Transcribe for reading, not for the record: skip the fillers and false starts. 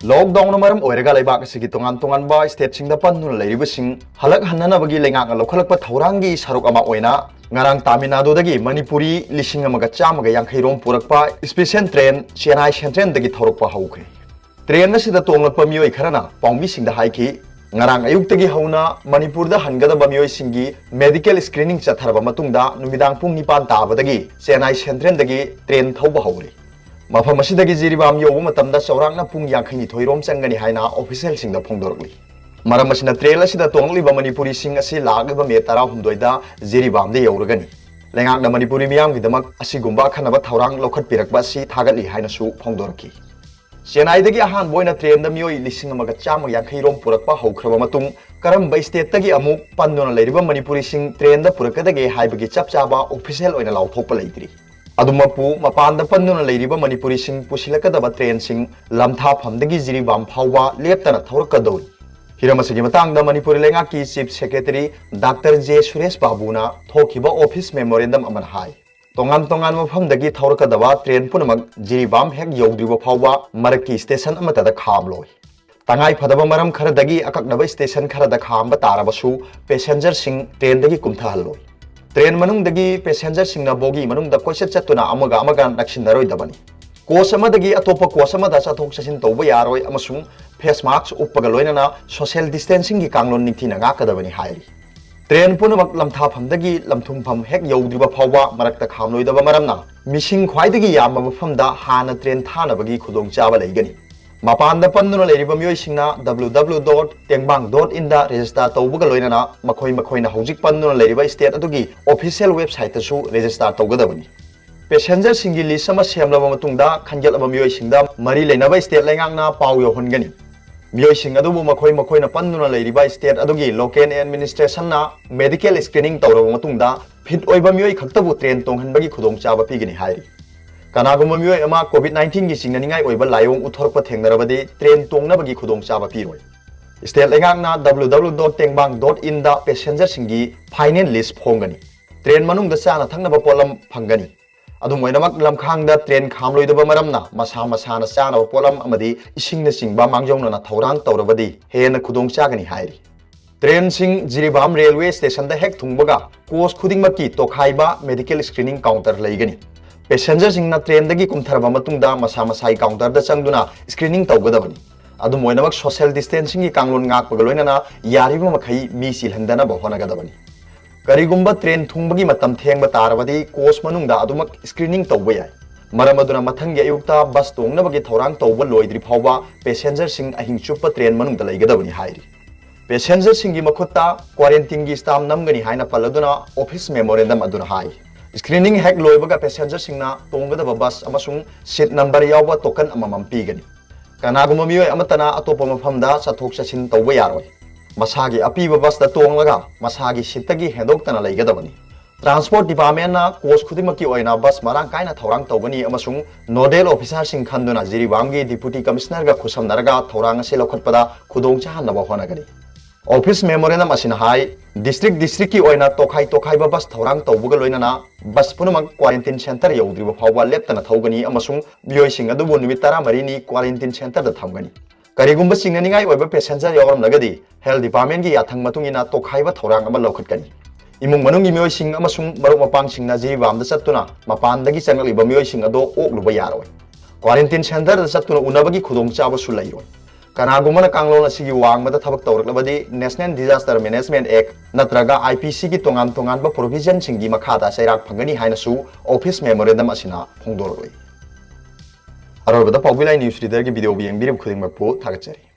Lockdown maram oiraga laibak asigi tongan ba state singda panduna leiribasing halak hannanabagi lengak lokhalakpa thaurangi saruk ama oina ngarang Tamil Nadu dagi Manipuri lising amaga chamaga yankhairong purakpa special train Chennai Central dagi thorokpa haukhre train asida tonglakpa mioi kharana pawmi singda haiki ngarang ayuk tagi hauna Manipur da hangadaba mioi singi medical screening chatharaba matungda numidang pung 9 tabadagi Chennai Central dagi train thauba hauri mafam asidagi jiribam yobu matamda chaurangna pung 52 rom changani haina official singda phongdorkli maram asina trail asida tongliba Manipuri sing asi lagliba me 12 da jiribam de yoragani lengakna Manipuri miyam gidamak asigumba khanaba thaurang lokhat pirakba si thagatli haina su phongdorki Chennai dagi ahan boina train da mioi lising amaga chama yankhai rom purakpa haukraba matung karamba state dagi amuk pandona leiriba Manipuri sing train da purakadagi haibagi chapchaba official oina lauthokpa leitri Adumapu mapanda panduna leiriba Manipuri sing pusilakadaba train sing lamtha phamdagi jiribam phawba leptana thaurakadoi Hiramasagi matangda Manipuri lengaki chief secretary Dr. J Suresh Babuna thokiba office memorandum aman hai tongan maphamdagi thaurakadaba train punamak jiribam hek yogdriba phawba maraki station amatada khamloi tangai phadaba maram kharadagi akaknaba station kharada khamba tarabasu passenger sing train dagi kumthahalloi train manungdagi passenger singna bogi manungda koisat chatuna amaga naksindaroi dabani course amadagi atopa course amada chathok chasin tawba yaroi amasung face mask uppaga loinana social distancing gi kanglon ningthina ngakadabani hairi train punamak lamtha phamdagi lamthum pham hek yodriba phawba marakta khamloidaba maramna missing khwaidagi yamba mafamda hana train thanabagi khudong chaba leigani Mapanda panduna leiriba mioi singna www.tengbang.in da register tawbuga loinana makoi na hojik panduna leiriba state adugi official website su register tawgadabani passenger singi list sama semlaba matungda khanjalaba mioi singda mari leinaba state lengangna paw yohongani mioi sing adubu makoi na panduna leiriba state adugi local administration na medical screening tawraba matungda fit oiba mioi khaktabu train tonghanbagi khudong chaba pigani hairi Kanaguma mioi ama COVID-19 gi singnaningai oiba layong uthorpa thengnarabadi train tongnabagi khudong chaba piroi state lengakna www.tengbang.in da passenger singi final list phongani train manungda chana thangnaba polam phangani adum oinamak lamkhangda train khamloidaba maramna masa na chana polam amadi isingna singba mangjongna thorang tawrabadi hena khudong chagani hairi train sing Jiribam railway station da hek thungbaga course khudingmaki tokhaiba medical screening counter leigani passenger singna train dagi kumtharaba matungda masa counter da changduna screening tawgadabani adu moinamak social distancing gi kanglon ngakpaga loinana yariba makhai mi silhandana ba honagadabani karigumba train thungbagi matam thengba tarabadi course manungda adumak screening tawba yai maramaduna mathangi ayukta bus tongnabagi thorang tawba loidri phawba passenger sing ahing chupa train manungda leigadabani hairi passenger singi makhutta quarantine gi stamp namgani haina paladuna office memorandum aduna hai Screening hek loibaga passenger singna tonggadaba bus amasung seat number yawba token amamam pigani kanaguma mioi amatana atopa mafamda chathok chasin tawba yaroi masagi apiba bus da tonglaga masagi seatagi hendoktana leigadabani transport department na course khudimaki oina bus marang kaina thorang tawbani amasung nodal officer sing khanduna Jiribamgi deputy commissioner ga khusamnaraga thorang ase lokhatpada khudong chahanaba honagani Office memorandum asina hai district ki oina tokhai ba bus thorang tawbuga loinana bus punamak quarantine center yodriba phawba leptana thawgani amasung mioi sing adubu numit 13 ni quarantine center da thamgani karigumba singnaningai oiba passenger yoram lagadi health department gi yathang matungina tokhai ba thorang ama lokhatkani imung manungi mioi sing amasung maruk mapang singna Jiribam da chattuna mapandagi changliba mioi sing ado okluba yaroi quarantine center da chattuna unabagi khudong chaba su lairoi Kanagumana kanglong asigi wangmada thabak tawraklabadi National Disaster Management Act natraga IPC gi tongan ba provision singi makhada sairak phangani haina su office memorandum asina phongdoroi Arobada Pawbilai News Reader gi video bi yengbirim khuding makpo thagachari